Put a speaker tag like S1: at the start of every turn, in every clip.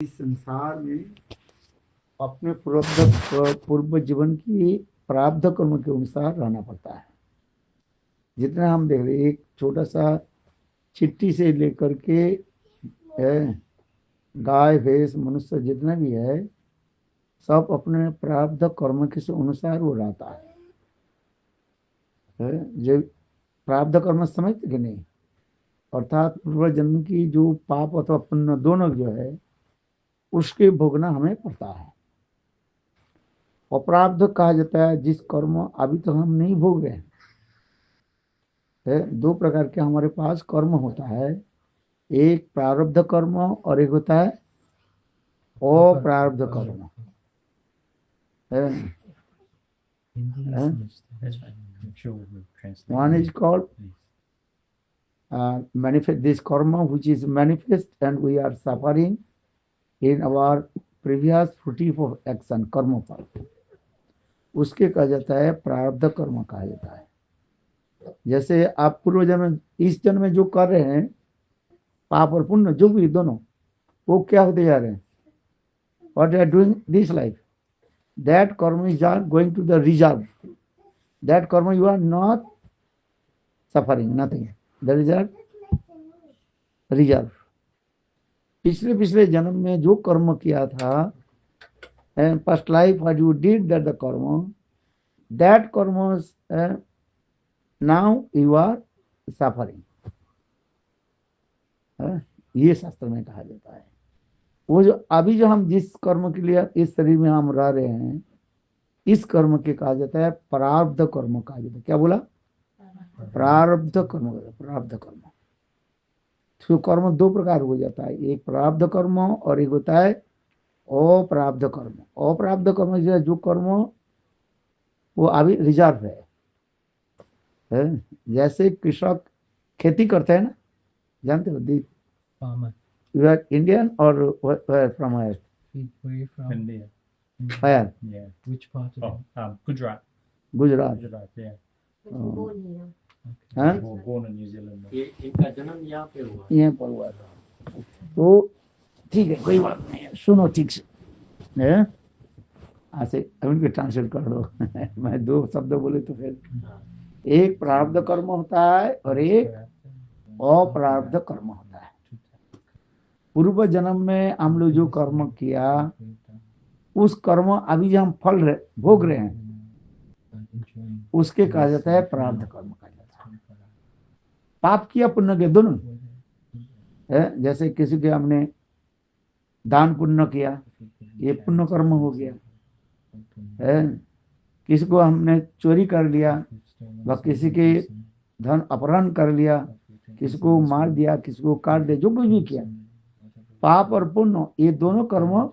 S1: इस संसार में अपने पूर्व जीवन की प्रारब्ध कर्म के अनुसार रहना पड़ता है। जितना हम देख रहे, एक छोटा सा चिट्ठी से लेकर के गाय भैंस मनुष्य जितना भी है, सब अपने प्रारब्ध कर्म के अनुसार वो रहता है। जो प्रारब्ध कर्म समझते कि नहीं, अर्थात पूर्व जन्म की जो पाप अथवा पुण्य दोनों जो है उसके भोगना हमें पड़ता है। अपराध कहा जाता है जिस कर्म अभी तो हम नहीं भोग रहे हैं। दो प्रकार के हमारे पास कर्म होता है, एक प्रारब्ध कर्म और एक होता है अप्रारब्ध कर्म। One is called manifest, this karma which is manifest and we are suffering in our previous fruitful action, कर्म फल, उसके कहा जाता है प्रारब्ध कर्म कहा जाता है। जैसे आप पूर्व जन्म इस जन्म में जो कर रहे हैं, पाप और पुण्य जो भी दोनों, वो क्या होते जा रहे हैं, what they are doing this life, that karma is going to the reserve. That karma you are not suffering, nothing. That is a reserve. पिछले पिछले जन्म में जो कर्म किया था, and past life what you did that the karma, that karma now you are suffering. ये शास्त्र में कहा जाता है। वो जो अभी जो हम जिस कर्म के लिए इस शरीर में हम रह रहे हैं, इस कर्म के कहा जाता है प्रारब्ध कर्म कहा जाता है। क्या बोला? प्रारब्ध कर्म। प्रारब्ध कर्म तो कर्म दो प्रकार हो जाता है, एक प्रारब्ध कर्म और एक होता है अप्रारब्ध कर्म। अप्रारब्ध कर्म जो कर्म वो अभी रिजर्व है। जैसे कृषक खेती करते हैं ना, जानते हो? दीप यू आर इंडियन और from where?
S2: From India.
S1: Where?
S2: Yeah. Which part of Gujarat.
S1: Gujarat.
S2: Yeah.
S1: हाँ,
S2: Born in New Zealand.
S3: इनका जन्म यहाँ पे हुआ।
S1: यहाँ पर हुआ था। तो ठीक है, कोई बात नहीं है, सुनो ठीक से। ऐसे उनके ट्रांसलेट कर दो। मैं दो शब्द बोले तो फिर एक प्रारब्ध कर्म होता है और एक अप्रारब्ध कर्म होता है। पूर्व जन्म में हम लोग जो कर्म किया, उस कर्म अभी जो हम फल भोग रहे हैं, उसके कहा जाता है प्रारब्ध कर्म कहा जाता है। पाप किया पुण्य के दोनों है। जैसे किसी के हमने दान पुण्य किया, ये पुण्य कर्म हो गया है। किसी को हमने चोरी कर लिया, व किसी के धन अपहरण कर लिया, किसी को मार दिया, किसी को काट दिया, जो कुछ भी किया, पाप और पुण्य ये दोनों कर्म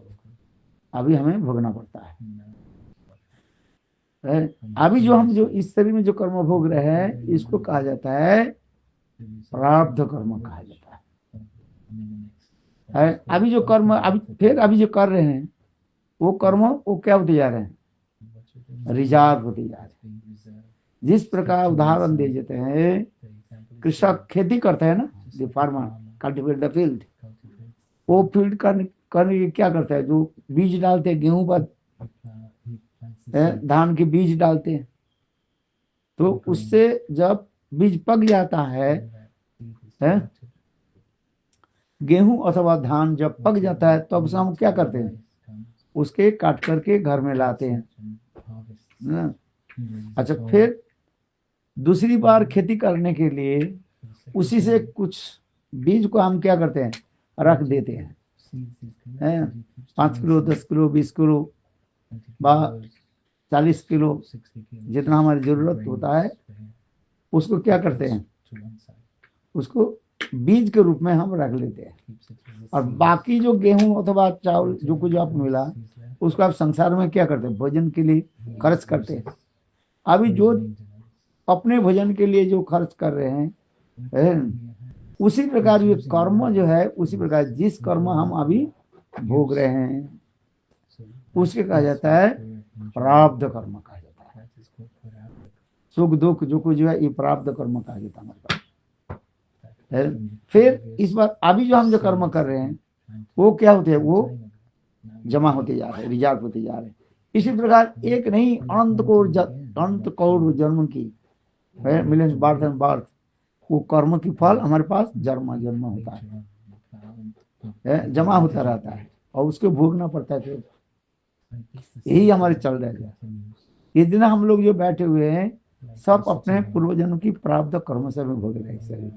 S1: अभी हमें भोगना पड़ता है। अभी जो हम जो इस शरीर में जो कर्म भोग रहे हैं, इसको कहा जाता है प्रारब्ध कर्म कहा जाता है। अभी जो कर्म अभी जो कर रहे हैं, वो कर्म वो क्या होते जा रहे हैं, रिजर्व होते जा रहे हैं। जिस प्रकार उदाहरण दे देते हैं, कृषक खेती करते हैं ना, the farmer cultivate the field, वो फील्ड करने के क्या करता है, जो बीज डालते हैं, गेहूं पर धान के बीज डालते हैं, तो उससे जब बीज पक जाता है, गेहूं अथवा धान जब पक जाता है, तब हम क्या करते हैं, उसके काट करके घर में लाते हैं। अच्छा, फिर दूसरी बार खेती करने के लिए उसी से कुछ बीज को हम क्या करते हैं, रख देते हैं। 5 किलो 10 किलो 20 किलो 40 किलो जितना हमारी जरूरत होता है, उसको क्या करते हैं, उसको बीज के रूप में हम रख लेते हैं। और बाकी जो गेहूं अथवा चावल जो कुछ आपको मिला, उसको आप संसार में क्या करते हैं, भोजन के लिए खर्च करते हैं। अभी जो अपने भोजन के लिए जो खर्च कर रहे हैं, उसी प्रकार ये कर्म जो है, उसी प्रकार जिस कर्म हम अभी भोग रहे हैं, उसके कहा जाता है प्रारब्ध कर्म कहा जाता है। सुख दुख जो कुछ है, ये प्रारब्ध कर्म कहा जाता है हमारे पास। फिर इस बार अभी जो हम जो कर्म कर रहे हैं, वो क्या होते हैं, वो जमा होते जा रहे हैं, रिजर्व होते जा रहे हैं। इसी प्रकार एक नहीं, अनंत करोड़ जन्म की है, मिलियंस बर्थ एंड बर्थ, वो कर्म की फल हमारे पास जन्म जन्म होता है, जमा होता रहता है और उसको भोगना पड़ता है। फिर यही हमारे चल रहा है। ये दिन हम लोग जो बैठे हुए हैं सब अपने पूर्व जन्म की प्रारब्ध कर्म से हमें भोग रहे हैं शरीर।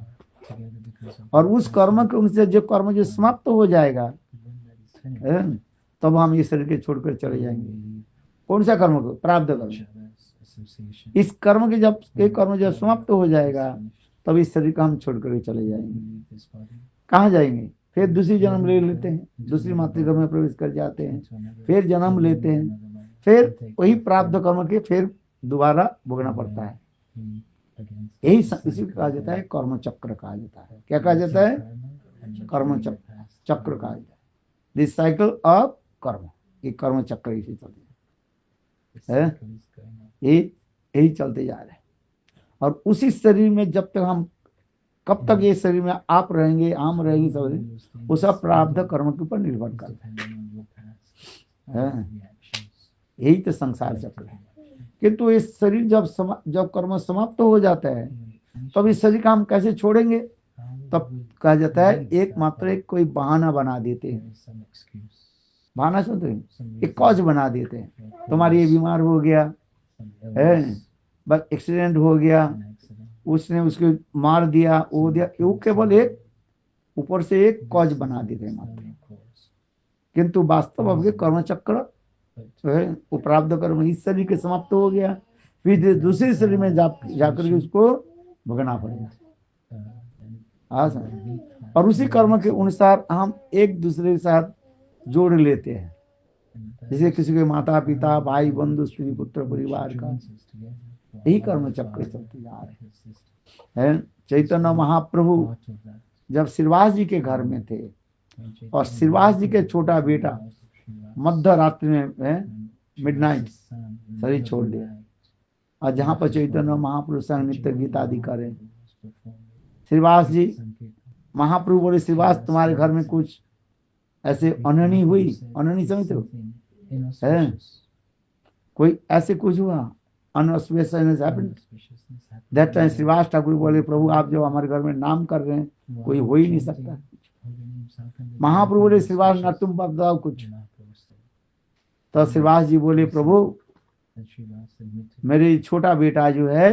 S1: और उस कर्म के उनसे जो कर्म जो समाप्त हो जाएगा है, तब हम इस शरीर के छोड़कर चले जाएंगे। कौन सा कर्म को? प्रारब्ध कर्म। इस कर्म के जब एक कर्म जब समाप्त हो जाएगा तब इस शरीर का हम छोड़कर चले जाएंगे। कहाँ जाएंगे? फिर दूसरी जन्म ले लेते हैं, दूसरी मातृगर्भ में प्रवेश कर जाते हैं, फिर जन्म लेते हैं, फिर वही प्रारब्ध कर्म के फिर दोबारा भोगना पड़ता है। यही इसी को कहा जाता है कर्म चक्र कहा जाता है। क्या कहा जाता है? कर्म चक्र कहा जाता है। दिस साइकिल ऑफ कर्म, ये कर्म चक्र इसी चलते है, यही चलते जा रहे हैं। और उसी शरीर में जब तक हम, कब तक ये शरीर में आप रहेंगे, हम रहेंगे, सब वो सब प्रारब्ध कर्म के ऊपर निर्भर करता है। यही तो संसार चक्र है। किंतु इस शरीर जब कर्म समाप्त हो जाता है तब इस शरीर का हम कैसे छोड़ेंगे? तब कहा जाता है एकमात्र एक कोई बहाना बना देते हैं। बहाना सुनते हैं, एक कॉज बना देते हैं। तुम्हारी ये बीमार हो गया है, बस एक्सीडेंट हो गया, उसने उसको मार दिया, वो दिया, वो केवल एक ऊपर से एक कॉज बना देते हैं मात्र। किंतु वास्तव अब कर्म चक्र है, वो प्रारब्ध कर्म इस शरीर के समाप्त हो गया, फिर दूसरे शरीर में जाकर के उसको भोगना पड़ेगा। और उसी कर्म के अनुसार हम एक दूसरे के साथ जोड़ लेते हैं। जैसे किसी के माता पिता भाई बंधु स्त्री पुत्र परिवार का, यही कर्म चक्र चलते जा रहे हैं। चैतन्य महाप्रभु जब श्रीवास जी के घर में थे और श्रीवास जी के छोटा बेटा मध्य रात्रि में मिडनाइट शरीर छोड़ दिया, और जहाँ पर चैतन्य महाप्रभु संग नित्य गीत आदि करें, श्रीवास जी महाप्रभु बोले, श्रीवास तुम्हारे घर में कुछ ऐसे अनहोनी हुई? अनहोनी समझते हो? कोई ऐसे कुछ हुआ? Inauspicious happened that time. Shrivas Thakur बोले, प्रभु आप जो हमारे घर में नाम कर रहे हैं कोई हो ही नहीं सकता। महाप्रभु बोले, श्रीवास ना तुम बताओ कुछ। तो श्रीवास जी बोले, प्रभु मेरे छोटा बेटा जो है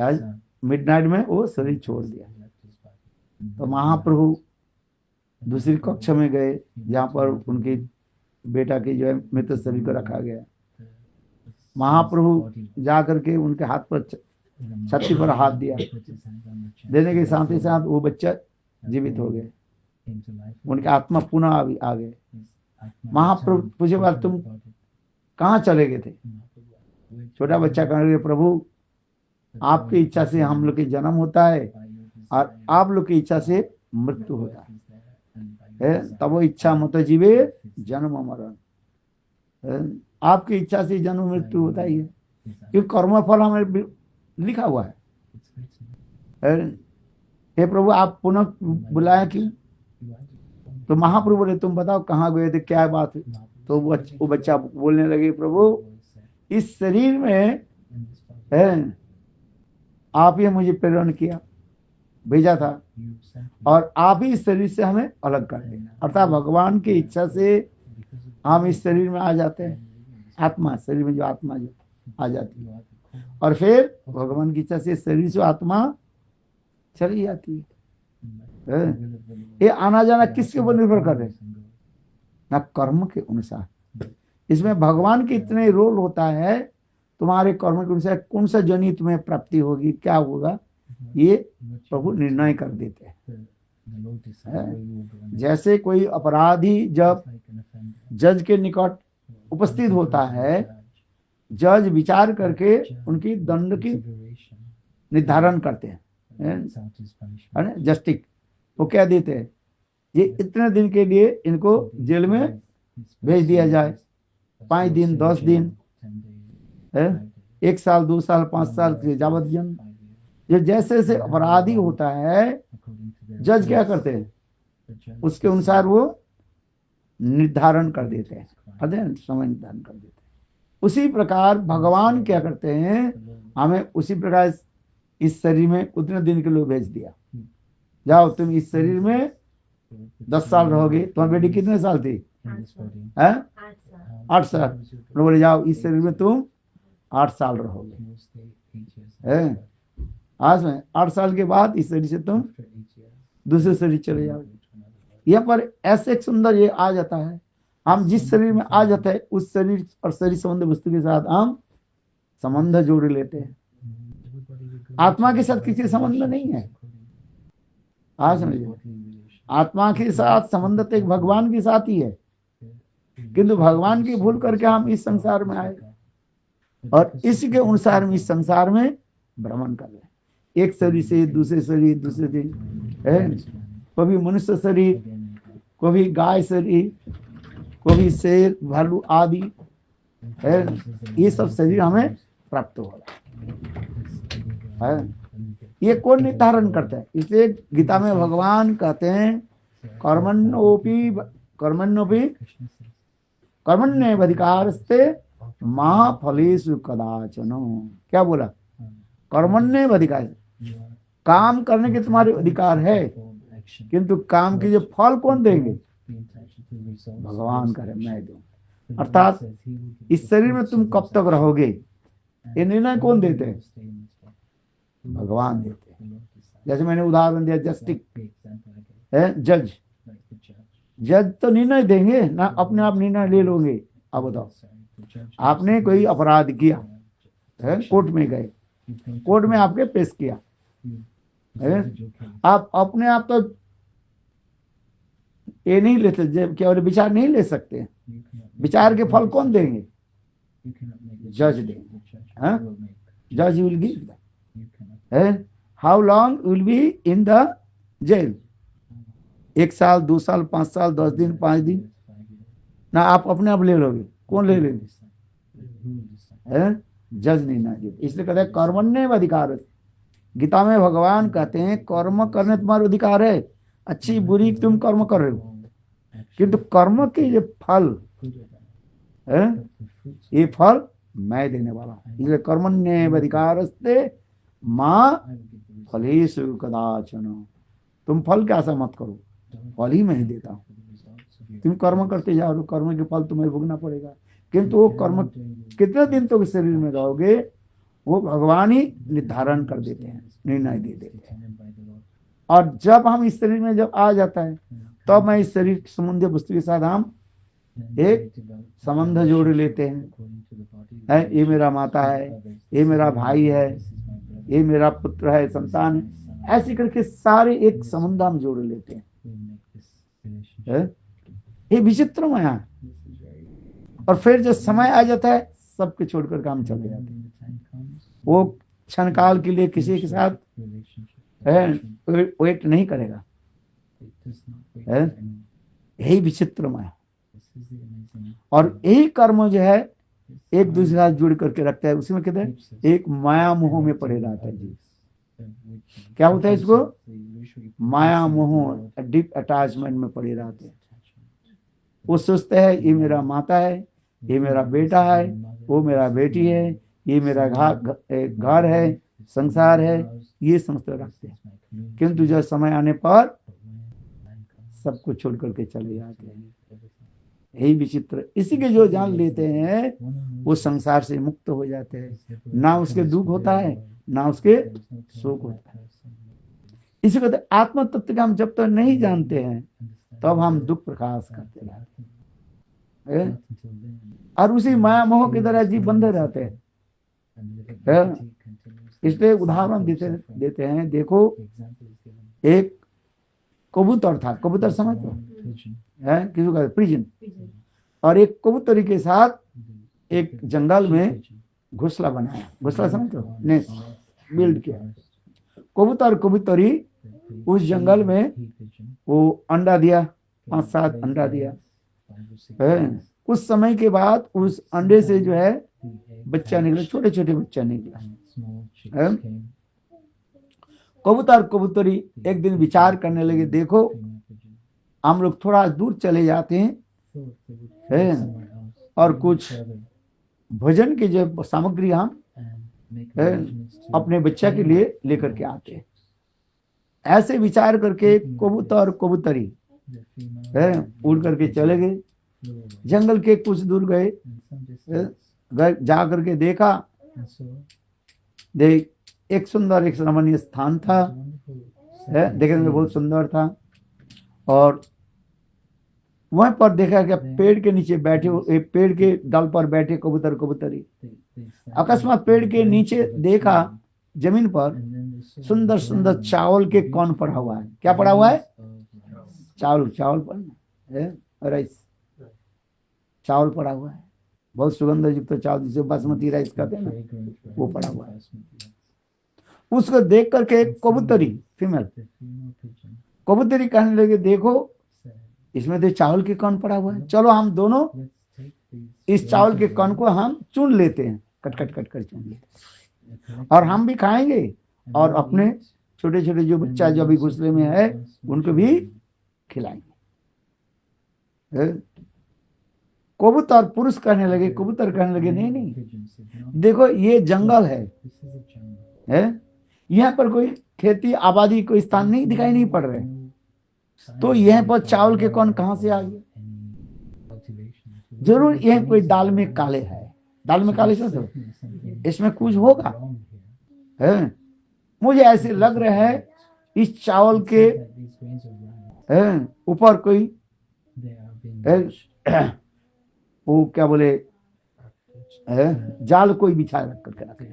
S1: आज मिडनाइट में वो शरीर छोड़ दिया। तो महाप्रभु दूसरी कक्ष में गए जहाँ पर उनके बेटा के जो है मृत शरीर को रखा गया। महाप्रभु जाकर के उनके हाथ पर छाती पर हाथ दिया, देने के साथ ही साथ वो बच्चा जीवित हो गए, उनकी आत्मा पुनः आ गए। महाप्रभु पूछे, बात तुम कहाँ चले गए थे? छोटा बच्चा कहने लगे, प्रभु आपकी इच्छा से हम लोग के जन्म होता है और आप लोग की इच्छा से मृत्यु होता है, तब वो इच्छा मत जीवे जन्म मरण। आपकी इच्छा से जन्म मृत्यु होता ही है, क्योंकि कर्म फल हमें लिखा हुआ है। हे प्रभु आप पुनः बुलाया क्यों? तो महाप्रभु बोले, तुम बताओ कहाँ गए थे, क्या बात है? तो वो बच्चा बोलने लगे, प्रभु इस शरीर में है आप ही मुझे प्रेरण किया, भेजा था, और आप ही इस शरीर से हमें अलग कर दें। अर्थात भगवान की इच्छा से हम इस शरीर में आ जाते हैं, आत्मा शरीर में जो आत्मा जो आ जाती है, और फिर भगवान की इच्छा से शरीर से आत्मा चली जाती है। ये आना जाना किसके ऊपर निर्भर कर रहे हैं? ना कर्म के अनुसार। इसमें भगवान के इतने रोल होता है, तुम्हारे कर्म के अनुसार कौन सा जनी तुम्हें प्राप्ति होगी, क्या होगा, ये प्रभु निर्णय कर देते हैं। जैसे कोई अपराधी जब जज के निकट उपस्थित होता है, जज विचार करके उनकी दंड की निर्धारण करते हैं, जस्टिस वो क्या देते हैं, ये इतने दिन के लिए इनको जेल में भेज दिया जाए, 5 दिन 10 दिन 1 साल 2 साल 5 साल के यावज्जीवन। ये जैसे जैसे अपराधी होता है, जज क्या करते हैं, उसके अनुसार वो निर्धारण कर देते हैं, अध्ययन समय निर्धारण कर देते हैं। उसी प्रकार भगवान क्या करते हैं, हमें उसी प्रकार इस शरीर में उतने दिन के लिए भेज दिया, जाओ तुम इस शरीर में 10 साल रहोगे। तुम्हारी बेटी कितने साल थी? 8 साल। बोले जाओ इस शरीर में तुम 8 साल रहोगे। आज में 8 साल के बाद इस शरीर से तुम दूसरे शरीर चले जाओ। यहाँ पर ऐसे एक सुंदर ये आ जाता है, हम जिस शरीर में आ जाते हैं उस शरीर और शरीर संबंधी वस्तु के साथ हम संबंध जोड़ लेते हैं। आत्मा के साथ किसी संबंध नहीं है। आज समझिए, आत्मा के साथ संबंध तो एक भगवान के साथ ही है, किंतु भगवान की भूल करके हम इस संसार में आए और इसी के अनुसार हम इस संसार में भ्रमण कर रहे हैं, एक शरीर से दूसरे शरीर, दूसरे शरीर है। कभी मनुष्य शरीर, कभी गाय शरीर, कभी शेर, भालू आदि है। ये सब शरीर हमें प्राप्त हो रहा है। ये कौन निर्धारण करता है? इसलिए गीता में भगवान कहते हैं कर्मण्येवाधिकारस्ते मा फलेषु कदाचन। क्या बोला? कर्मण्येवाधिकार, काम करने के तुम्हारे अधिकार है, किंतु काम के जो फल कौन देंगे? भगवान करे मैं दूं। अर्थात इस शरीर में तुम कब तक रहोगे ये निर्णय कौन देते हैं? भगवान देते हैं। जैसे मैंने उदाहरण दिया, जज जज तो निर्णय देंगे ना, अपने आप निर्णय ले लोगे। अब बताओ, आपने कोई अपराध किया है, कोर्ट में गए, कोर्ट में आपके पेश किया है, आप अपने आप तो ये नहीं लेते, क्या विचार नहीं ले सकते। विचार के फल कौन देंगे? जज देंगे। जज will give. How long will be in the jail? 1 साल, 2 साल, 5 साल, 10 दिन, 5 दिन ना, आप अपने आप ले लोगे? कौन ले लेंगे? जज नहीं ना देते। इसलिए कहते हैं कर्मण्येवाधिकार। गीता में भगवान कहते हैं कर्म करने तुम्हारा अधिकार है, अच्छी बुरी तुम कर्म कर रहे हो, किंतु कर्म के ये फल है, ये फल मैं देने वाला हूं। इसलिए कर्मण्येवाधिकारस्ते मा फलेषु कदाचन। तुम फल की आशा मत करो, फल ही मैं ही देता हूँ। तुम कर्म करते जाओ तो कर्म के फल तुम्हें भोगना पड़ेगा, किंतु वो कर्म कितने दिन तो शरीर में रहोगे वो भगवान ही निर्धारण कर देते हैं, निर्णय दे देते हैं। और जब हम इस शरीर में जब आ जाता है तब मैं इस शरीर संबंधी वस्तु के साथ हम एक संबंध जोड़ लेते हैं। ये मेरा माता है, ये मेरा भाई है, ये मेरा पुत्र है, संतान है, ऐसे करके सारे एक संबंध हम जोड़ लेते हैं। ये विचित्र माया। और फिर जो समय आ जाता है सबके छोड़कर काम चले जाते हैं। वो क्षण काल के लिए किसी के साथ वेट नहीं करेगा। यही विचित्र माया। और यही कर्म जो है एक दूसरे के साथ जुड़ करके रखता है। उसमें कहते हैं एक माया मोह में पड़े रहता है जी। क्या होता है इसको? माया मोह, डीप अटैचमेंट में पड़े रहते हैं। वो सोचते हैं ये मेरा माता है, ये मेरा बेटा है, वो मेरा बेटी है, ये मेरा घर है, संसार है, ये समझते रखते हैं। किंतु जब समय आने पर सबको छोड़ करके चले जाते हैं। यही विचित्र। इसी के जो जान लेते हैं वो संसार से मुक्त हो जाते हैं, ना उसके दुख होता है ना उसके सुख होता है। इसी को आत्म तत्व का हम जब तक नहीं जानते हैं तब हम दुख प्रकाश करते रहते हैं और उसी माया मोह की तरह जीव बंधे रहते हैं। इसलिए उदाहरण देते हैं। देखो, एक कबूतर था, कबूतर समझ लो है, किसी का प्रिजन, और एक कबूतरी के साथ एक जंगल में घोंसला बनाया। घोंसला समझ लो, नेस्ट बिल्ड किया। कबूतर कबूतरी उस जंगल में वो अंडा दिया, 5-7 अंडा दिया। कुछ समय के बाद उस अंडे से जो है बच्चा निकला, छोटे छोटे बच्चा निकला। कबूतर कबूतरी एक दिन विचार करने लगे, देखो हम लोग थोड़ा दूर चले जाते हैं
S2: thought they would
S1: है,
S2: go somewhere else,
S1: और
S2: they went
S1: कुछ
S2: further
S1: भोजन की जो सामग्री हम
S2: and make
S1: है,
S2: arrangements to
S1: अपने बच्चा के लिए लेकर के आते हैं। ऐसे विचार करके कबूतर कबूतरी
S2: the female
S1: है, उड़ करके चले गए,
S2: flew away.
S1: जंगल के कुछ दूर गए,
S2: And some distance,
S1: जा करके देखा,
S2: and saw
S1: देख एक सुंदर एक रमणीय स्थान था,
S2: a wonderful
S1: है, देखने में बहुत सुंदर था। और वहां पर देखा कि पेड़ के नीचे बैठे, एक पेड़ के डाल पर बैठे कबूतर कबूतरी। अकस्मात पेड़ के नीचे देखा जमीन पर सुंदर सुंदर चावल के कौन पड़ा हुआ है। क्या पड़ा हुआ है? चावल, चावल पर है, राइस, चावल पड़ा हुआ है, बहुत सुगंध युक्त चावल जिसे बासमती राइस कहते हैं ना, वो पड़ा हुआ है। उसको देख करके कबूतरी फीमेल कबूतरी कहने लगे, देखो इसमें तो चावल के कौन पड़ा हुआ है, चलो हम दोनों इस चावल के कौन को हम चुन लेते हैं, कट कट कट कर चुन लेते हैं, और हम भी खाएंगे और अपने छोटे छोटे जो बच्चा जो अभी घोंसले में है उनको भी खिलाएंगे। कबूतर पुरुष कहने लगे, कबूतर कहने लगे, नहीं नहीं, देखो ये जंगल है, यहाँ पर कोई खेती आबादी कोई स्थान नहीं दिखाई नहीं पड़ रहे, तो यहाँ पर चावल के कौन कहां से आ गए? जरूर यह कोई दाल में काले है, दाल में काले से तो इसमें कुछ होगा है। मुझे ऐसे लग रहा है इस चावल के ऊपर कोई वो क्या बोले जाल कोई बिछा रख करके रखे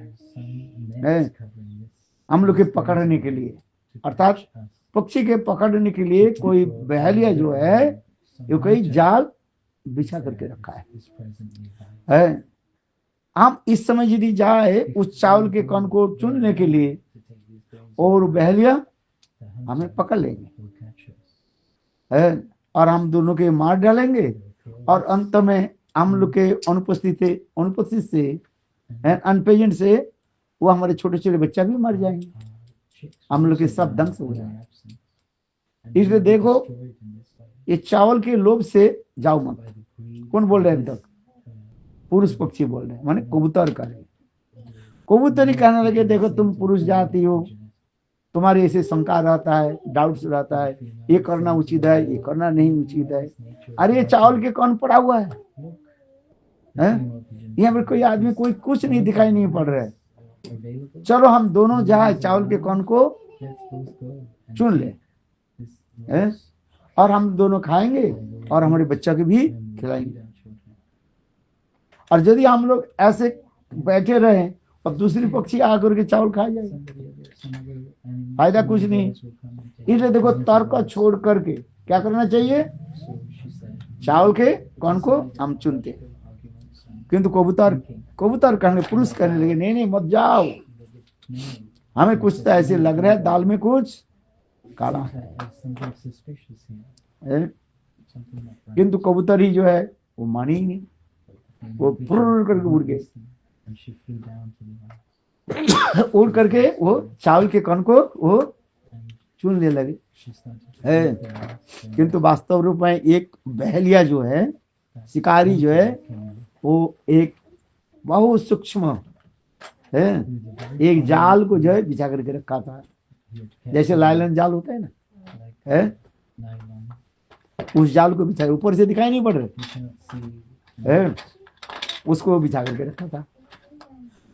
S1: हम लोग के पकड़ने के लिए, अर्थात पक्षी के पकड़ने के लिए कोई बहलिया जो है ये कोई जाल बिछा करके रखा है। हम इस समय यदि जाए उस चावल के कण को चुनने के लिए और बहलिया हमें पकड़ लेंगे है, और हम दोनों के मार डालेंगे, और अंत में हम लोग के अनुपस्थित से अनप्रेजेंट से वो हमारे छोटे छोटे बच्चा भी मर जाएंगे, हम लोग के सब ध्वंस हो जाएंगे। इसलिए देखो ये चावल के लोभ से जाओ मत। कौन बोल रहे हैं तक? पुरुष पक्षी बोल रहे हैं, माने कबूतर का है। कबूतरी कहने लगे, देखो तुम पुरुष जाति हो, तुम्हारे ऐसे शंका रहता है, डाउट्स रहता है, ये करना उचित है, ये करना नहीं उचित है। अरे ये चावल के कौन पड़ा हुआ है, यहाँ पर कोई आदमी कोई कुछ नहीं दिखाई नहीं पड़ रहा है, चलो हम दोनों जाए चावल के कौन को चुन ले है? और हम दोनों खाएंगे और हमारे बच्चा के भी खिलाएंगे। और यदि हम लोग ऐसे बैठे रहे और दूसरी पक्षी आकर के चावल खा जाए, फायदा कुछ नहीं। इसलिए देखो तर्क छोड़ करके क्या करना चाहिए, चावल के कौन को हम चुनते। किंतु कबूतर कहने, पुरुष कहने लगे, नहीं नहीं मत जाओ, हमें कुछ तो ऐसे लग रहा है दाल में कुछ काला है। किंतु कबूतर ही जो है वो मानी ही नहीं, वो फुर्र करके उड़ गए, उड़ करके वो चावल के कण को वो चुनने लगे है। किंतु वास्तव रूप में एक बहलिया जो है, शिकारी जो है, वो एक बहुत सूक्ष्म है, एक जाल को जो है बिछा करके रखा था, जैसे लाइलन जाल होता है ना, है? उस जाल को बिछा, ऊपर से दिखाई नहीं पड़ रहा है, उसको बिछा करके रखा था।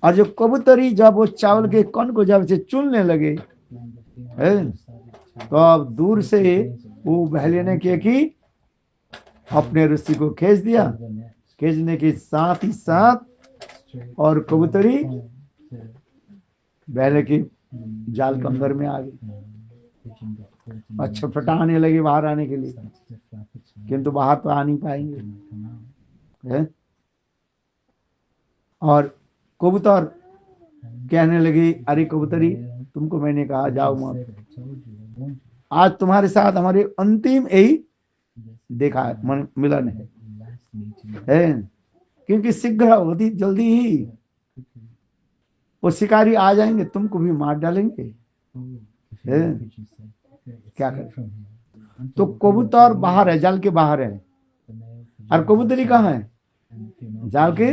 S1: और जो कबूतरी जब वो चावल के कण को जब से चुनने लगे है, तो अब दूर से वो बहलिया ने किया कि अपने रस्सी को खींच दिया, खींचने के साथ ही साथ और कबूतरी बहले के जाल के अंदर में आ गई और छटपटाने लगे बाहर आने के लिए, किंतु बाहर तो आ नहीं पाएंगे है? और कबूतर कहने लगे, अरे कबूतरी तुमको मैंने कहा जाओ मत, आज तुम्हारे साथ हमारे अंतिम यही देखा है, मिलन है, क्योंकि शीघ्र होती जल्दी ही वो शिकारी आ जाएंगे, तुमको भी मार डालेंगे है? क्या करें? तो कबूतर बाहर है, जाल के बाहर है, और कबूतरी कहाँ है? जाल के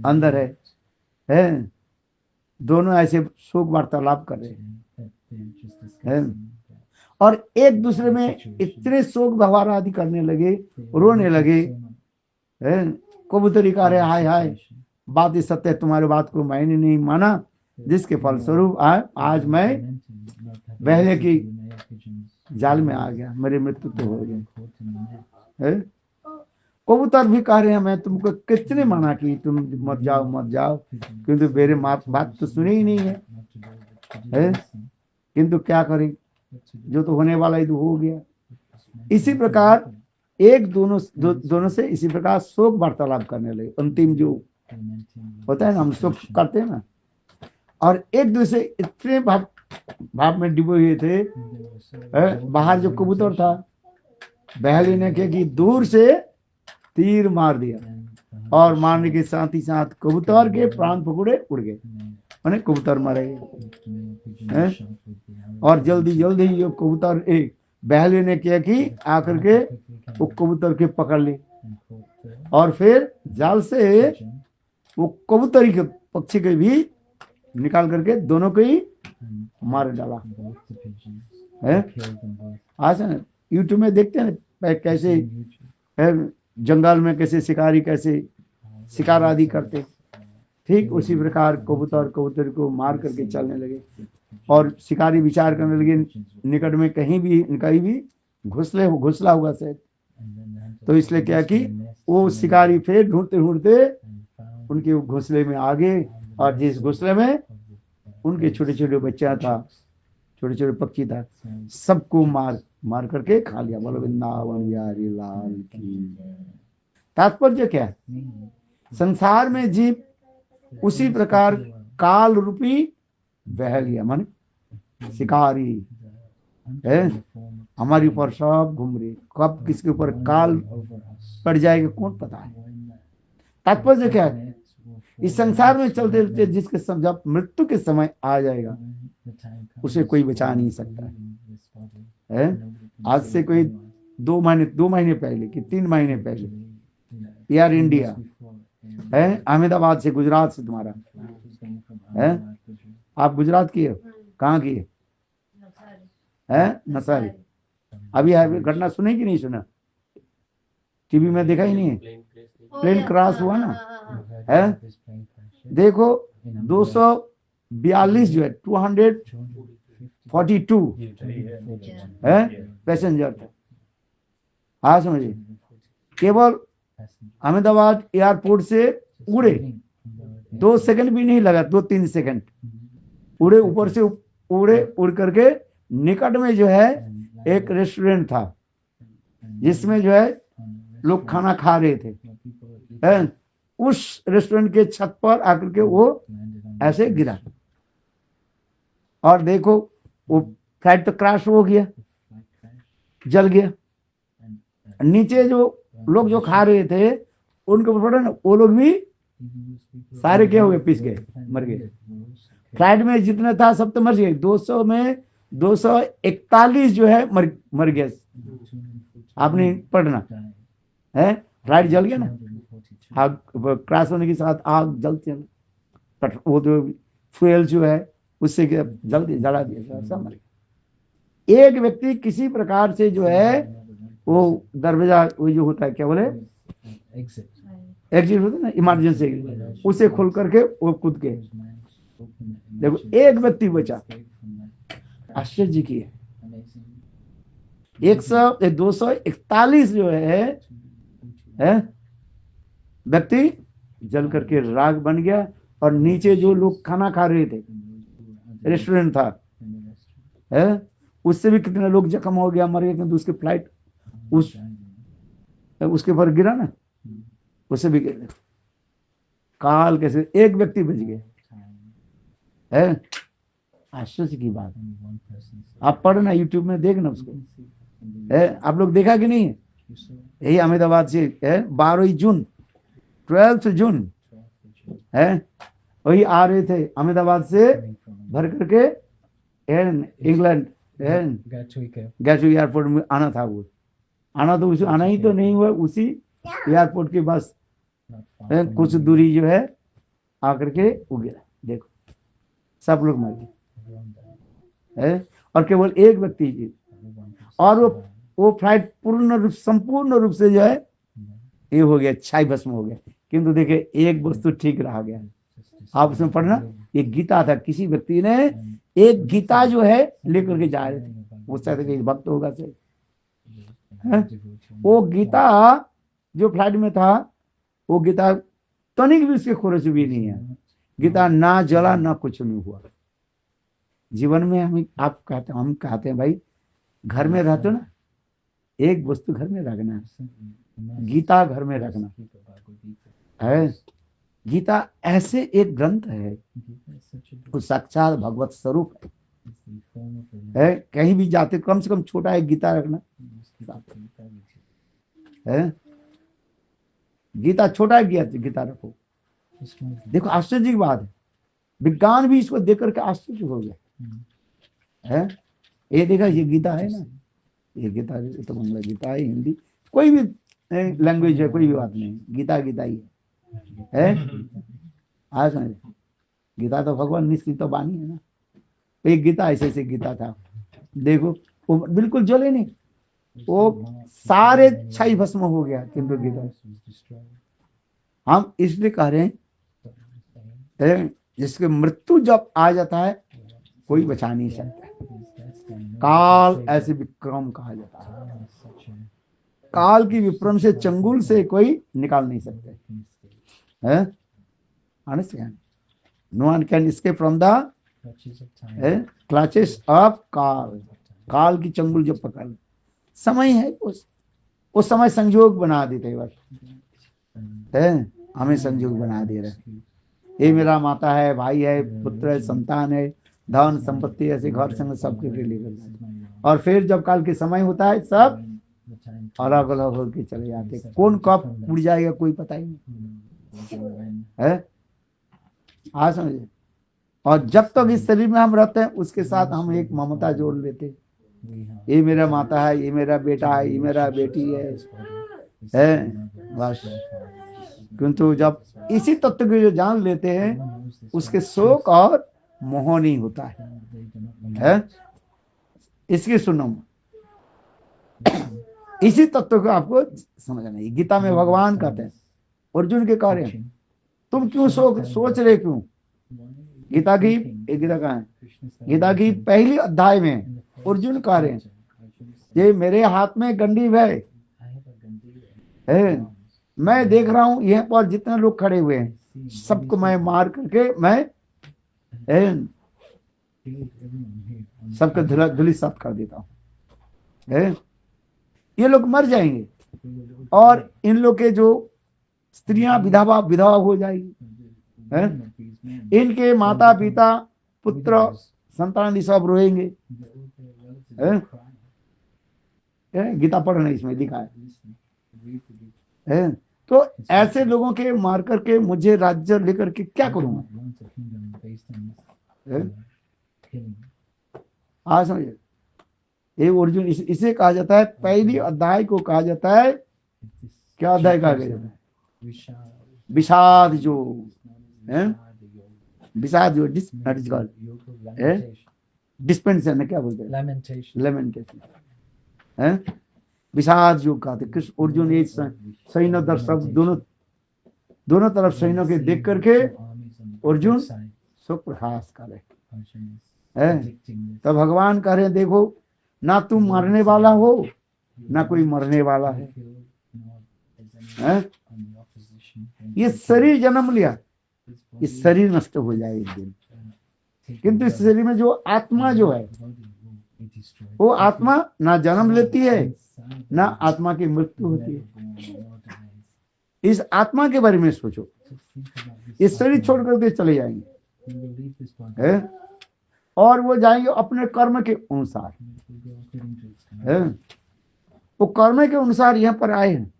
S1: अंदर है। दोनों ऐसे शोक वार्तालाप कर रहे हैं, और एक दूसरे में इतने शोक व्यवहार आदि करने लगे, रोने लगे। कबूतरी कह रहे हाय हाय, बात ही सत्य है, तुम्हारी बात को मैंने नहीं माना, जिसके फलस्वरूप आज मैं बहले की जाल में आ गया, मेरी मृत्यु तो हो गई। कबूतर भी कह रहे हैं मैं तुमको कितने मना की, तुम मत जाओ, किंतु मेरे बात तो सुनी ही नहीं है। किंतु क्या करें, जो तो होने वाला ही तो हो गया। इसी प्रकार एक दोनों से इसी प्रकार शोक वार्तालाप करने लगे। अंतिम जो होता है ना, हम शोक करते हैं ना, और एक दूसरे इतने भाव में डूबे हुए थे। बाहर जो कबूतर था, बहली ने क्या कि दूर से तीर मार दिया, और मारने के साथ ही साथ कबूतर के प्राण पकड़े उड़ गए, मैंने कबूतर मरे। और जल्दी जल्दी जो कबूतर बहली ने क्या कि आकर के वो कबूतर के पकड़ ली, और फिर जाल से वो कबूतरी के पक्षी के भी निकाल करके दोनों को ही मार डाला है। आज यूट्यूब में देखते हैं कैसे जंगल में कैसे शिकारी कैसे शिकार आदि करते, ठीक उसी प्रकार कबूतर को मार करके चलने लगे, और शिकारी विचार करने लगे निकट में कहीं भी घुसला हुआ शायद, तो इसलिए क्या कि वो शिकारी फिर ढूंढते ढूंढते उनके घोंसले में आ गए, और जिस घोंसले में उनके छोटे छोटे बच्चा था, छोटे छोटे पक्षी था, सबको मार करके खा लिया। बोलो वृंदावन बिहारी लाल की। तात्पर्य क्या है, संसार में जीव उसी प्रकार काल रूपी बहलिया मन शिकारी है, हमारे ऊपर सब घूम रहे, कब किसके ऊपर काल पड़ जाएगा कौन पता है। तात्पर्य क्या है, इस संसार में चलते रहते जिसके जब मृत्यु के समय आ जाएगा उसे कोई बचा नहीं सकता है। आज से कोई 2 महीने पहले कि 3 महीने पहले एयर इंडिया है अहमदाबाद से, गुजरात से तुम्हारा है, आप गुजरात की हो, कहाँ की है? नसारी। अभी घटना सुने कि नहीं सुना? टीवी में देखा ही नहीं है, प्लेन क्रैश हुआ ना है। देखो 242 जो है 242 है पैसेंजर थे। हाँ समझिए, केवल अहमदाबाद एयरपोर्ट से उड़े 2 सेकंड भी नहीं लगा, 2-3 सेकंड उड़े, ऊपर से उड़ करके निकट में जो है एक रेस्टोरेंट था जिसमें जो है लोग खाना खा रहे थे, उस रेस्टोरेंट के छत पर आकर के वो ऐसे गिरा, और देखो वो फ्लाइट तो क्रैश हो गया, जल गया। नीचे जो लोग जो खा रहे थे उनके ऊपर ना, वो लोग भी सारे क्या हुए, पिस गए, मर गए। फ्लाइट में जितना था सब तो मर गए। 200 में 241 जो है मर गया। आपने पढ़ना है, फ्लाइट जल गया ना, आग क्रैश होने के साथ आग जलती है, वो जो फ्यूल जो है उससे जल्दी जला दिया, सब मर गया। एक व्यक्ति किसी प्रकार से जो है वो दरवाजा, वो जो होता है क्या बोले एग्जिट होता है ना, इमरजेंसी, उसे खोल करके वो कूद के, देखो एक व्यक्ति बचा। आश्चर्य की है, 241 जो है व्यक्ति जल करके राख बन गया, और नीचे जो लोग खाना खा रहे थे, रेस्टोरेंट था है, उससे भी कितने लोग जख्म हो गया, मर गए, क्योंकि उसकी फ्लाइट उसके ऊपर गिरा ना, उससे भी गिर। काल कैसे एक व्यक्ति बच गए है, आश्चर्य की बात। आप पढ़ना, यूट्यूब में देखना उसको है, आप लोग देखा कि नहीं है? यही अहमदाबाद से है, 12 जून है, वही आ रहे थे अहमदाबाद से भर करके इंग्लैंड गैटवी एयरपोर्ट में आना था, वो आना तो उसे आना ही तो नहीं हुआ, उसी एयरपोर्ट के बस कुछ दूरी जो है आकर के वो गिरा। देखो सब लोग मर गए, और केवल एक व्यक्ति जी, और वो फ्लाइट संपूर्ण रूप से जो है ये हो गया, छाई भस्म हो गया। किंतु देखिए एक वस्तु ठीक रह गया। आप उसमें पढ़ना, एक गीता था, किसी व्यक्ति ने एक गीता जो है लेकर के जा रहे थे, वो शायद कहीं भक्त होगा से, वो गीता जो फ्लाइट में था, वो गीता तनिक भी उसके खोरच भी नहीं है, गीता ना जला ना कुछ नहीं हुआ। जीवन में हम कहते हैं भाई, घर में रहते हो ना, एक वस्तु घर में रखना, गीता घर में रखना है। गीता ऐसे एक ग्रंथ है, वो साक्षात भगवत स्वरूप है। कहीं भी जाते कम से कम छोटा एक गीता रखना है, गीता छोटा गीता रखो। देखो आश्चर्य की बात है, विज्ञान भी इसको देख करके आश्चर्य हो गया है। ये देखा, ये गीता है ना, ये गीता तो बांग्ला गीता है, हिंदी कोई भी लैंग्वेज है, कोई भी बात नहीं, गीता गीता ही है। आज समझे, गीता तो भगवान निश्चित वाणी है ना। एक गीता ऐसे गीता था, देखो वो बिल्कुल जले नहीं, वो सारे छाई भस्म हो गया। किंतु गीता हम इसलिए कह रहे हैं, जिसके मृत्यु जब आ जाता है कोई बचा नहीं सकता। काल ऐसे विक्रम कहा जाता है, काल की विक्रम से चंगुल से कोई निकाल नहीं सकते है। No one can escape from the clutches of काल। काल की चंगुल जब पकड़, समय है उस समय संयोग बना देते बस है, हमें संयोग बना दे रहे। ये मेरा माता है, भाई है, पुत्र है, संतान है, धन संपत्ति, ऐसे घर संग सबके लेकर, और फिर जब काल के समय होता है सब अलग अलग होकर चले जाते। कौन कब उड़ जाएगा कोई पता ही नहीं है। आज समझे, और जब तक इस शरीर में हम रहते हैं उसके साथ हम एक ममता जोड़ लेते, ये मेरा माता है, ये मेरा बेटा है, ये मेरा बेटी है बस। किंतु जब इसी तत्व को जो जान लेते हैं उसके शोक और मोह नहीं होता है। इसकी सुनो, इसी तत्व को आपको समझना है। गीता में भगवान कहते हैं अर्जुन के कार्य, तुम क्यों सोच रहे क्यों। गीता की कहा है, गीता की पहली अध्याय में अर्जुन कह रहे हैं, ये मेरे हाथ में गंडीव है, मैं देख रहा हूं यहाँ पर जितने लोग खड़े हुए हैं सबको मैं मार करके मैं सबको धुली साफ कर देता हूँ। ये लोग मर जाएंगे और इन लोग के जो स्त्रियां विधवा हो जाएगी, इनके माता पिता पुत्र संतान सब रोएंगे। गीता पढ़ना इसमें लिखा है। तो ऐसे लोगों के मार करके मुझे राज्य लेकर के क्या करूंगा। आज समझे, ये अर्जुन इसे कहा जाता है, पहली अध्याय को कहा जाता है, क्या अध्याय कहा गया जाता है, विषाद जो है, विषाद जो डिस्पेंशन है, क्या बोलते हैं, लेमेंटेशन है। विषाद जो कहते कृष्ण अर्जुन एक सैन्य दर्शक दोनों तरफ सैन्यों के देख करके अर्जुन शोक प्रकाश करे है। तो भगवान कह रहे देखो, ना तुम मरने वाला हो ना कोई मरने वाला है। ये शरीर जन्म लिया, इस शरीर नष्ट हो जाए एक दिन, किंतु इस शरीर में जो आत्मा जो है वो आत्मा ना जन्म लेती है ना आत्मा की मृत्यु होती है। इस आत्मा के बारे में सोचो, इस शरीर छोड़ करके चले जाएंगे है? और वो जाएंगे अपने कर्म के अनुसार है। वो कर्म के अनुसार यहाँ पर आए हैं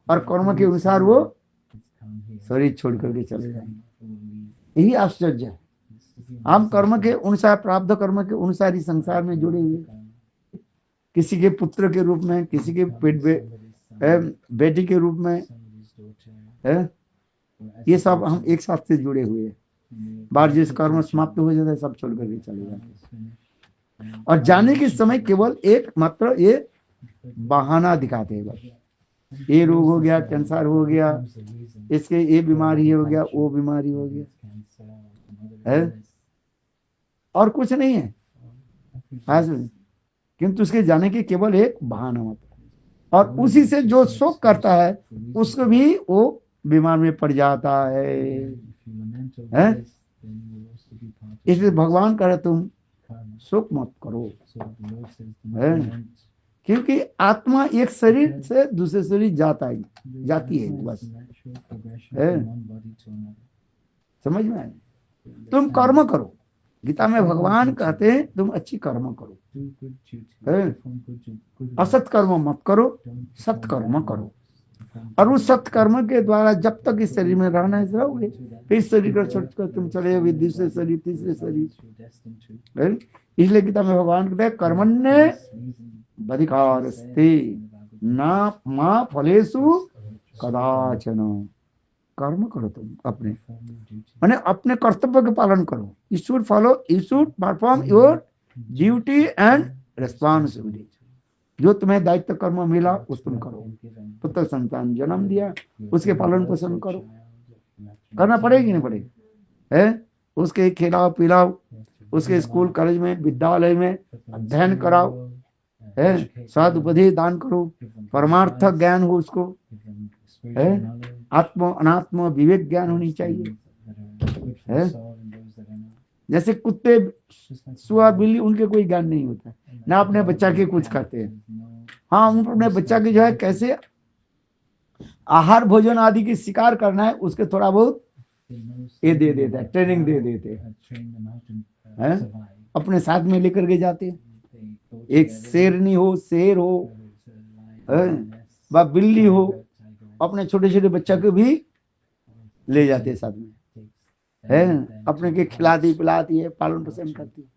S1: और कर्म के अनुसार वो शरीर छोड़ करके चले जाएंगे। यही आश्चर्य है। हम कर्म के अनुसार, प्रारब्ध कर्म के अनुसार ही संसार में जुड़े हुए किसी के पुत्र के रूप में, किसी के बेटी के रूप में, है? ये सब हम एक साथ से जुड़े हुए हैं। बार जिस कर्म समाप्त हो जाता है सब छोड़ करके चले जाते हैं, और जाने के समय केवल एक मात्र ये बहाना दिखाते हैं बस। ये रोग हो गया, कैंसर हो गया, इसके ये बीमारी हो गया, वो बीमारी हो गया, है? और कुछ नहीं है। हाँ सुन, किंतु उसके जाने के केवल एक बहाना होता है, और उसी से जो शोक करता है उसको भी वो बीमार में पड़ जाता है। इसलिए भगवान कहे तुम शोक मत करो, है? क्योंकि आत्मा एक शरीर से दूसरे शरीर जाती है बस, है? समझ में आए? तुम कर्म करो, गीता में भगवान कहते हैं तुम अच्छी कर्म करो, है? असत कर्म मत करो, सत कर्म करो। और उस सत्कर्म के द्वारा जब तक इस शरीर में रहना है रहोगे, फिर शरीर को छोड़कर तुम चले जाओगे दूसरे शरीर, तीसरे शरीर। इसलिए गीता में भगवान कहते हैं कर्मण्ये बधिकारस्ते ना मां फलेषु कदाचन। कर्म करो तुम अपने, माने अपने कर्तव्य के पालन करो। You should follow, you should perform your duty and responsibility. जो तुम्हें दायित्व कर्म मिला उस तुम करो। पुत्र संतान जन्म दिया, उसके पालन पोषण करो, करना पड़ेगी नहीं पड़ेगी, है? उसके खिलाओ पिलाओ, उसके स्कूल कॉलेज में विद्यालय में अध्ययन कराओ, है? सदुपदेश दान करो, परमार्थ ज्ञान हो उसको, है? आत्म अनात्म विवेक ज्ञान होनी चाहिए, है? जैसे कुत्ते सुअर बिल्ली उनके कोई ज्ञान नहीं होता, ना अपने बच्चा के कुछ करते हैं। हाँ, उन अपने बच्चा की जो है कैसे आहार भोजन आदि की शिकार करना है उसके थोड़ा बहुत ये दे देता है, ट्रेनिंग दे देते हैं, अपने साथ में लेकर के जाते हैं। एक शेरनी हो, शेर हो, व बिल्ली हो, अपने छोटे छोटे बच्चा को भी ले जाते हैं साथ में, है? अपने के खिलाती पिलाती है, पालन पोषण करती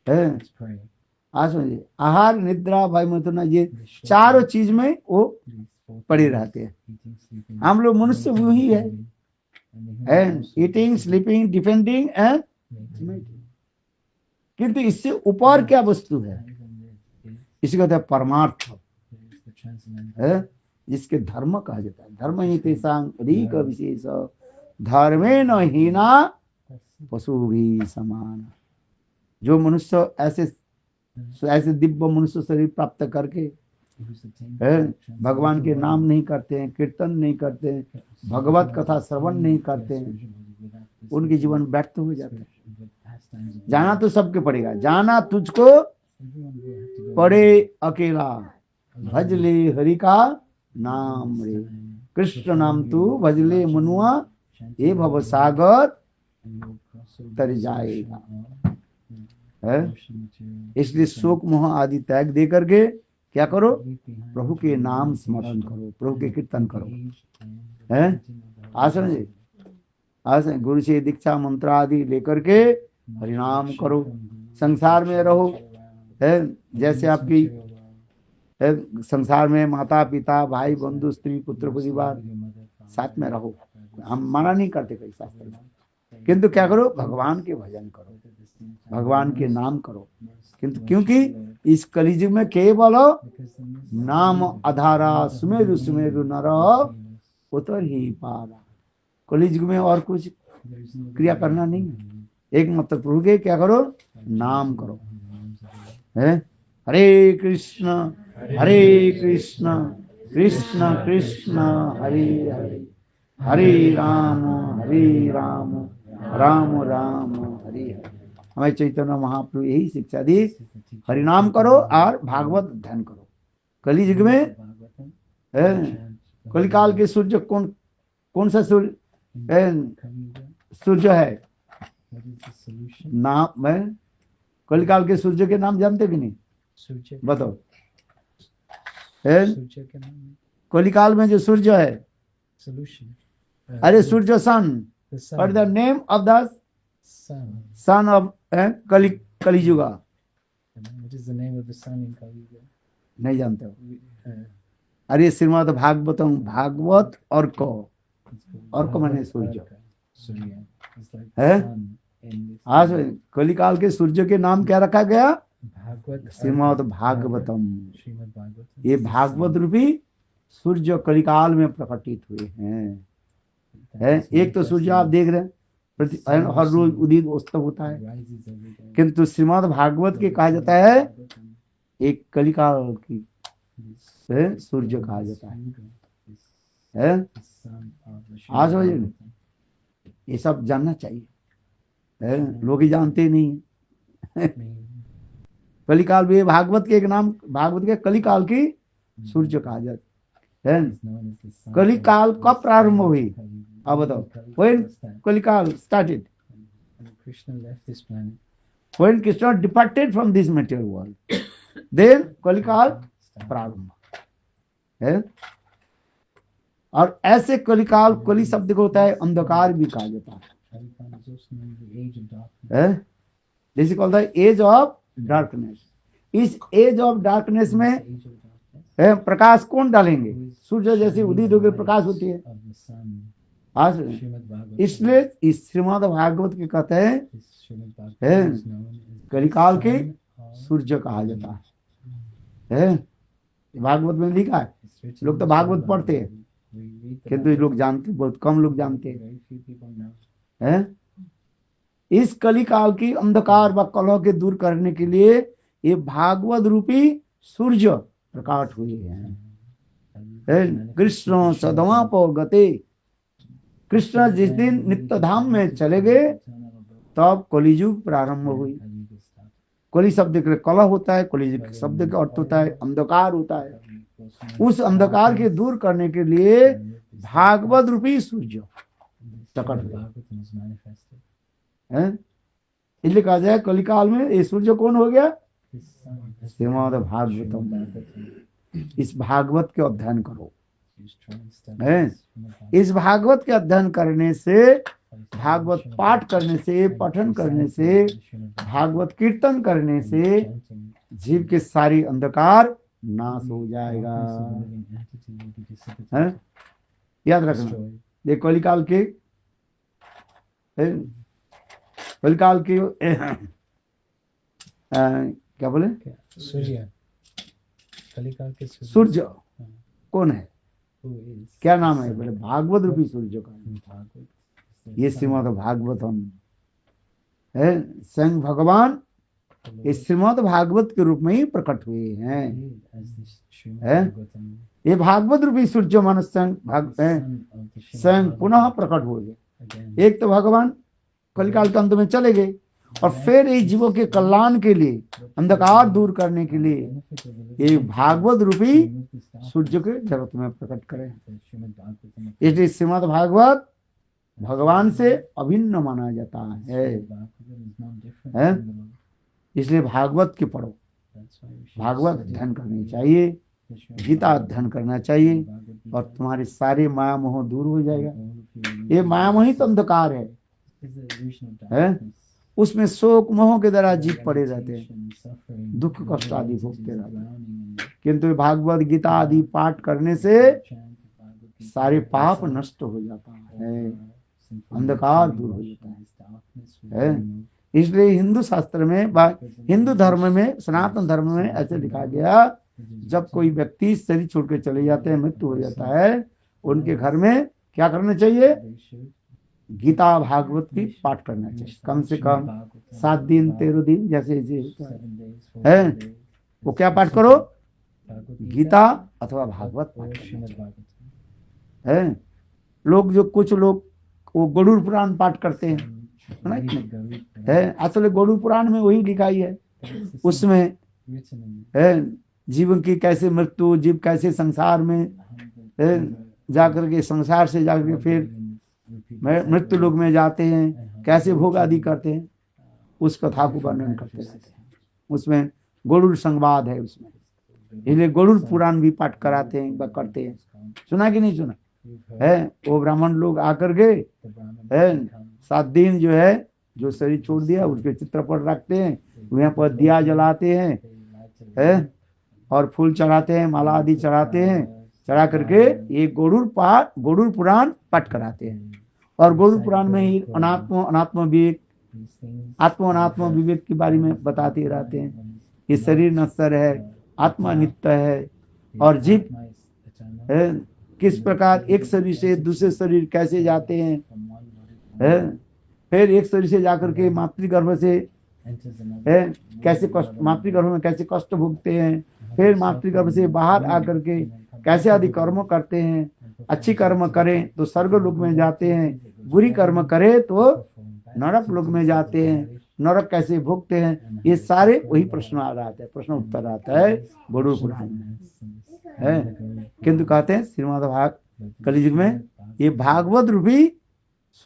S1: है। आज समझिए, आहार निद्रा भय मैथुन ये चारों चीज में वो पड़े रहते हैं। हम लोग मनुष्य वही है, ईटिंग स्लीपिंग डिफेंडिंग एंड, किंतु इससे ऊपर क्या वस्तु है? इसी कहते हैं परमार्थ, है? जिसके धर्म कहा जाता है। धर्म ही तेषां अधिक विशेष धर्मेण हीना पशु भी समान। जो मनुष्य ऐसे दिव्य मनुष्य शरीर प्राप्त करके, है? भगवान के नाम नहीं करते हैं, कीर्तन नहीं करते हैं, भगवत कथा श्रवण नहीं करते हैं, उनके जीवन व्यर्थ हो जाता है। जाना तो सबके पड़ेगा, जाना तुझको पड़े अकेला, भज ले हरि का नाम रे, कृष्ण नाम तू भज ले मनुआ, ये भव सागर तर जाएगा, है? इसलिए शोक मोह आदि त्याग दे करके क्या करो? प्रभु के नाम स्मरण करो, प्रभु के कीर्तन करो, है? आसन जी, आसन गुरु से दीक्षा मंत्र आदि लेकर के हरिनाम करो, संसार में रहो, है? जैसे आपकी है संसार में माता पिता भाई बंधु स्त्री पुत्र परिवार साथ में रहो, हम मना नहीं करते कई शास्त्र में, किंतु क्या करो? भगवान के भजन करो, भगवान के नाम करो। किंतु क्योंकि इस कलियुग में केवल नाम आधारा सुमेरु सुमेरु नर उतर ही पारा। कलियुग में और कुछ क्रिया करना नहीं है, एक मात्र प्रभु के क्या करो? नाम करो, है? हरे कृष्ण कृष्ण कृष्ण हरे हरे, हरे राम राम राम हरे हरे। हमें चैतन्य महाप्रभु यही शिक्षा दी, हरिनाम करो और भागवत अध्ययन करो। कलियुग में कलिकाल के सूर्य कौन सा सूर्य है? नाम में कलिकाल के सूर्य के नाम जानते कि नहीं? बताओ, कलिकाल में जो सूर्य है, अरे सूर्य सन, और the name of the son of Kaliyuga,
S2: What is the name of the sun in Kali Yuga?
S1: नहीं जानते हो?
S2: Uh,
S1: अरे श्रीमद् भागवतम, भागवत और को
S2: it's called
S1: और को माने
S2: Bhagavad
S1: Surya
S2: Arka. Surya. It's like
S1: है?
S2: the sun in this.
S1: आज कलिकाल के सूर्य के नाम क्या रखा गया?
S2: Bhagavad
S1: Shrimad
S2: Arka.
S1: Bhagavatam.
S2: Srimad Bhagavatam.
S1: ये
S2: is the
S1: भागवत
S2: sun.
S1: रूपी सूर्य कलिकाल में प्रकटित हुए हैं। है एक तो सूर्य आप देख रहे हैं हर रोज उदित अस्त होता है,
S2: Rises every day.
S1: किंतु श्रीमद् भागवत के कहा जाता है एक कलिकाल की है, सूर्य कहा जाता है। आज समझे? ये सब जानना चाहिए है, लोग ही जानते ही नहीं है। कलिकाल भी भागवत के एक नाम, भागवत के कलिकाल की सूर्य कहा जाता है। कलिकाल कब प्रारंभ हुई? अब बताओ। When कलिकाल started?
S2: Krishna left this planet.
S1: When Krishna departed from this material world, then कलिकाल प्रारंभ है। और ऐसे कलिकाल, कलि शब्द को होता है अंधकार भी कहा जाता
S2: Kalikan is also known as the age of darkness.
S1: है। This is called the age of darkness. इस एज ऑफ डार्कनेस में
S2: The age of darkness
S1: है, प्रकाश कौन डालेंगे? सूर्य जैसे उदित होकर प्रकाश होती है।
S2: of the sun.
S1: आज
S2: Srimad Bhagavatam.
S1: इसलिए इस श्रीमद् भागवत के कहते हैं
S2: This Srimad
S1: है,
S2: Bhagavatam is known as
S1: कलिकाल के
S2: sun of-
S1: सूर्य कहा जाता है। भागवत में लिखा है।
S2: It's written
S1: लोग तो
S2: in
S1: भागवत
S2: Srimad
S1: पढ़ते हैं,
S2: Bhagavatam. We read the
S1: किंतु ये लोग
S2: Bhagavatam.
S1: जानते, बहुत कम लोग जानते हैं।
S2: Very few people know.
S1: है? इस कलिकाल की अंधकार व कलह के दूर करने के लिए ये भागवत रूपी सूर्य प्रकट हुए हैं। कृष्ण सदमापो गते, कृष्ण जिस दिन नित्य धाम में चले गए तब कलियुग प्रारंभ हुई। कलि शब्द के कलह होता है, कलियुग शब्द का अर्थ होता है अंधकार होता है। उस अंधकार के दूर करने के लिए भागवत रूपी सूर्य प्रकट हुआ है। इसलिए कहा जाए कलिकाल में ये सूर्य कौन हो गया? श्रीमद् भागवतम। इस भागवत के अध्ययन करो है। इस भागवत के अध्ययन करने से, भागवत पाठ करने से, पठन करने से, भागवत कीर्तन करने से जीव के सारी अंधकार नाश हो जाएगा है? याद रखना। ये कलिकाल के है, कलिकाल के क्या बोले?
S2: सूर्य। कलिकाल के
S1: सूर्य कौन है?
S2: Who is-
S1: क्या नाम है? बोले भागवत रूपी सूर्य का।
S2: भागवत।
S1: ये श्रीमद् भागवतम है। स्वयं भगवान इस श्रीमद् भागवत के रूप में ही प्रकट हुए हैं। है? ये भागवत रूपी सूर्य मन स्वयं पुनः प्रकट हो गए। एक तो भगवान कलिकाल के अंत में चले गए और फिर इस जीवों के कल्याण के लिए, अंधकार दूर करने के लिए ये भागवत रूपी सूर्य के जगत में प्रकट करें। इसलिए श्रीमद् भागवत भगवान से अभिन्न माना जाता है। इसलिए भागवत के पढ़ो, भागवत अध्ययन करनी चाहिए, गीता अध्ययन करना चाहिए और तुम्हारे सारे माया मोह दूर हो जाएगा। ये माया मोह ही तो अंधकार है। उसमें शोक मोह के द्वारा जीव पड़े रहते हैं, दुख कष्ट आदि भोगते रहते हैं। किंतु भागवत गीता आदि पाठ करने से सारे पाप नष्ट हो जाता है, अंधकार दूर हो जाता है। इसलिए हिंदू शास्त्र में, हिंदू धर्म में, सनातन धर्म में ऐसे लिखा गया, जब कोई व्यक्ति शरीर छोड़ के चले जाते हैं, मृत्यु हो जाता है, उनके घर में क्या करना चाहिए? गीता भागवत की पाठ करना चाहिए। कम से कम 7 दिन 13 दिन जैसे होता है। वो क्या पाठ करो? गीता अथवा भागवत पाठ है। लोग जो कुछ लोग वो गरुड़ पुराण पाठ करते हैं, सुना है? असल गरुड़ पुराण में वही लिखा ही है। उसमें है जीवन की कैसे मृत्यु, जीव कैसे संसार में जाकर के, संसार से जाकर के फिर मृत्यु लोक में जाते हैं, कैसे भोग आदि करते हैं, उस कथा को वर्णन करते रहते हैं। उसमें गरुड़ संवाद है उसमें, इसलिए गरुड़ पुराण भी पाठ कराते हैं, करते हैं। सुना कि नहीं सुना है? वो ब्राह्मण लोग आकर के है 7 दिन जो है, जो शरीर छोड़ दिया उसके चित्रपट रखते हैं, यहाँ पर दिया जलाते हैं, है, और फूल चढ़ाते हैं, माला आदि चढ़ाते हैं, चढ़ा करके ये गरुड़ पुराण पाठ कराते हैं। और गरुड़ पुराण में ही अनात्म विवेक, आत्म अनात्म विवेक के बारे में बताते रहते हैं। ये शरीर नश्वर है, आत्मा नित्य है, और जीव है, किस प्रकार एक शरीर से दूसरे शरीर कैसे जाते हैं, है, फिर एक शरीर से जाकर के मातृगर्भ से है कैसे कष्ट, मातृगर्भ में कैसे कष्ट भोगते हैं, फिर मातृगर्भ से बाहर आकर के कैसे आदि कर्म करते हैं। अच्छी कर्म करें तो स्वर्ग लोक में जाते हैं, बुरी कर्म करें तो नरक लोक में जाते हैं, नरक कैसे भोगते हैं। ये सारे वही प्रश्न आ रहा है, प्रश्न उत्तर आता है गरुड़ पुराण में, है। किंतु कहते हैं श्रीमद् भागवत कलियुग में ये भागवत रूपी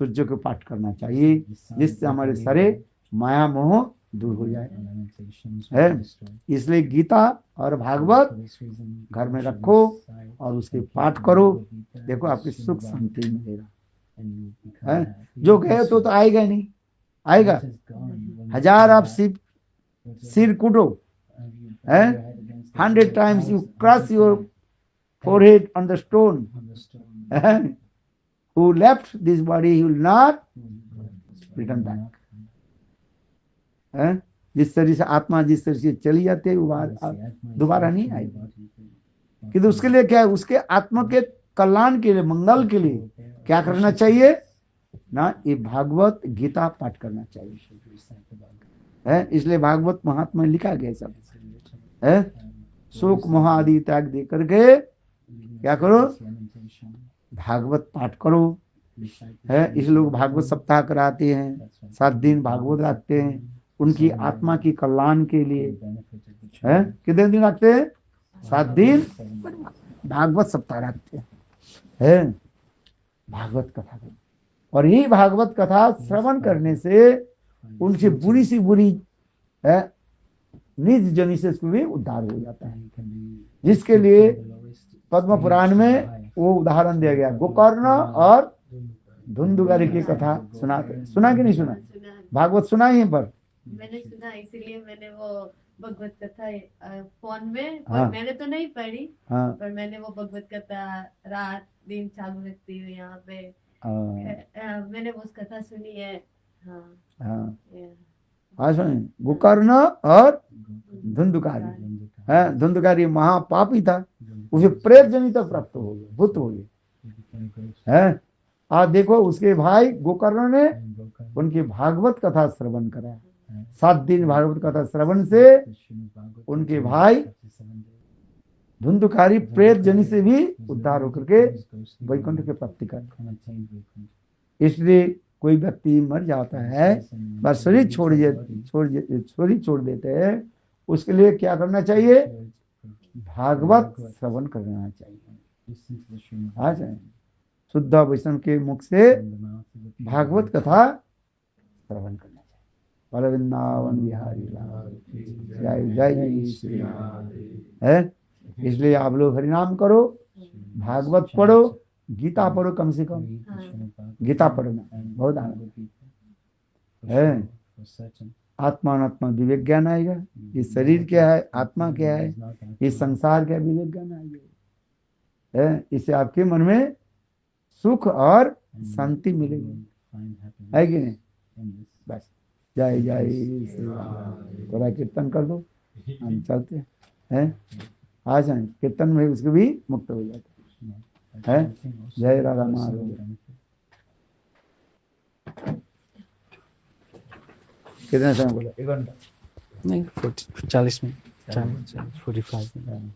S1: सूर्य को पाठ करना चाहिए, जिससे हमारे सारे माया मोह दूर हो जाए, है। इसलिए गीता और भागवत घर में रखो और उसके पाठ करो, देखो आपकी सुख शांति मिलेगा, है। जो कहे तो आएगा नहीं, आएगा। हजार आप सिर कूटो, है, 100 times you crush your forehead on the stone, who left this body he will not return back, है। जिस शरीर से आत्मा जिस शरीर से चली जाती है वो दोबारा नहीं आएगी। किंतु उसके लिए क्या है, उसके आत्मा के कल्याण के लिए, मंगल के लिए क्या करना चाहिए ना, ये भागवत गीता पाठ करना चाहिए, है। इसलिए भागवत महात्मा में लिखा गया सब, है। शोक मोह आदि त्याग दे करके क्या करो, भागवत पाठ करो, है। इस लोग भागवत सप्ताह कराते हैं, 7 दिन भागवत रखते हैं उनकी आत्मा की कल्याण के लिए, है। कितने दिन रखते हैं, 7 दिन भागवत सप्ताह रखते हैं, है। भागवत कथा, और यही भागवत कथा श्रवण करने से उनसे बुरी सी बुरी, है, निज जनी से उसको भी उद्धार हो जाता है, जिसके लिए पद्म पुराण में वो उदाहरण दिया गया। गोकर्ण और धुंधुकारी की कथा सुना कि नहीं सुना? भागवत सुना ही पर
S4: मैंने सुना, इसीलिए मैंने वो भगवत कथा फोन में,
S1: हाँ।
S4: पर मैंने तो नहीं पढ़ी,
S1: हाँ।
S4: पर मैंने वो भगवत कथा रात दिन चालू रखती हूँ यहाँ पे। मैंने वो कथा सुनी है। हाँ
S1: हाँ हाँ सुनिए, गोकर्ण और धुंधुकारी, है। धुंधुकारी महापापी था, उसे प्रेत जनित तक प्राप्त हो गया, भूत हो गया, है। आज देखो उसके भाई गोकर्ण ने उनकी भागवत कथा श्रवण करा, 7 दिन भागवत कथा श्रवण से उनके भाई धुंधुकारी प्रेत जनी से भी उद्धार होकर के वैकुंठ की प्राप्ति कर। इसलिए कोई व्यक्ति मर जाता है, बस शरीर छोड़ देते हैं, उसके लिए क्या करना चाहिए, भागवत श्रवण करना चाहिए। आज शुद्ध वैष्णव के मुख से भागवत कथा श्रवण करना चाहिए। बोल वृंदावन बिहारी लाल जय जय श्री राम, है। इसलिए आप लोग हरिनाम करो, भागवत पढ़ो, गीता पढ़ो, कम से कम गीता पढ़ना बहुत आनंद है। आत्मा अनात्मा विवेक ज्ञान आएगा, ये शरीर क्या है, आत्मा क्या है, ये संसार क्या, विवेक ज्ञान आएगा, है। इससे आपके मन में सुख और शांति मिलेगी, है कि नहीं। बस जय जय श्री राम। थोड़ा कीर्तन कर दो, हम चलते हैं। आ जाए कीर्तन में उसको भी मुक्त हो जाते है। जय राधा माधव। कितने समय बोला, 1 घंटा
S2: नहीं 40 मिनट, 45 मिनट।